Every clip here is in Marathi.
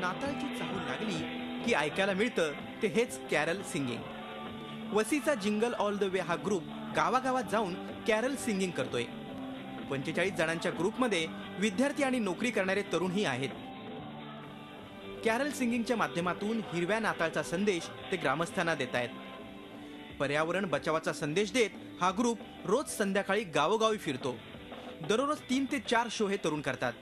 नाताळची चाहूल लागली की ऐकायला मिळतं ते हेच कॅरल सिंगिंग। वसीचा जिंगल ऑल द वे हा ग्रुप गावागावात जाऊन कॅरल सिंगिंग करतोय। 45 जणांच्या ग्रुपमध्ये विद्यार्थी आणि नोकरी करणारे तरुणही आहेत। कॅरल सिंगिंगच्या माध्यमातून हिरव्या नाताळचा संदेश ते ग्रामस्थांना देत आहेत। पर्यावरण बचावाचा संदेश देत हा ग्रुप रोज संध्याकाळी गावोगावी फिरतो। दररोज 3 ते 4 शो हे तरुण करतात।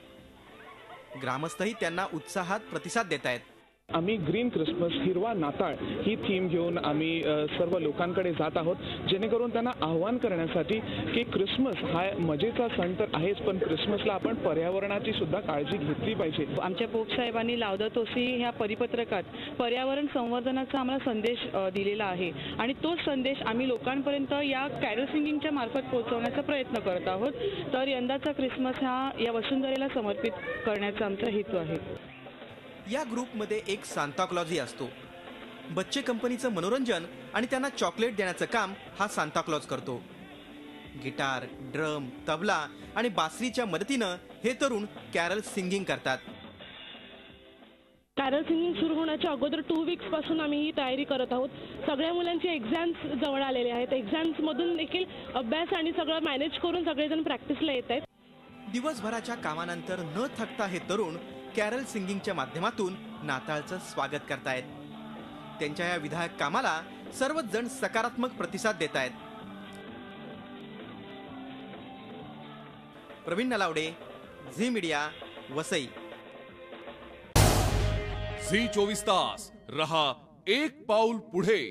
ग्रामस्थही त्यांना उत्साहात प्रतिसाद देत आहेत। आम्ही ग्रीन क्रिसमस हिरवा नाताळ ही थीम घेऊन आम्ही सर्व लोकांकडे जात आहोत, जेणेकरून त्यांना आव्हान करण्यासाठी की क्रिसमस हा मजेचा सण तर आहेच, पण क्रिसमसला आपण पर्यावरणाची सुद्धा काळजी घेतली पाहिजे। आमच्या पोप साहेबांनी लाउदातो सी ह्या परिपत्रकात पर्यावरण संवर्धनाचा आम्हाला संदेश दिलेला आहे आणि तोच संदेश आम्ही लोकांपर्यंत या कॅरल सिंगिंगच्या मार्फत पोहोचवण्याचा प्रयत्न करत आहोत। तर यंदाचा क्रिसमस हा या वसुंधरेला समर्पित करण्याचा आमचा हेतू आहे। या ग्रुपमध्ये एक सांता क्लॉजही असतो। बच्चे कंपनीचं मनोरंजन आणि त्यांना चॉकलेट देण्याचं काम हा सांता क्लॉज करतो। गिटार, ड्रम, तबला आणि बासरीच्या मदतीनं हे तरुण कॅरल सिंगिंग करतात। कॅरल सिंगिंग सुरू होण्याच्या अगोदर 2 वीक्स पासून आम्ही ही तयारी करत आहोत। सगळ्या मुलांची एक्झाम्स जवळ आलेले आहेत। एक्झाम्स मधून देखील अभ्यास आणि सगळं मॅनेज करून सगळेजण प्रॅक्टिसला येत आहेत। दिवसभराच्या कामानंतर न थकता हे तरुण कॅरल सिंगिंगच्या माध्यमातून नाताळचं स्वागत करतायत। त्यांच्या या विधायक कामाला सर्वच जण सकारात्मक प्रतिसाद देत आहेत। प्रवीण नलावडे, झी मीडिया, वसई। झी 24 तास रहा एक पाऊल पुढे।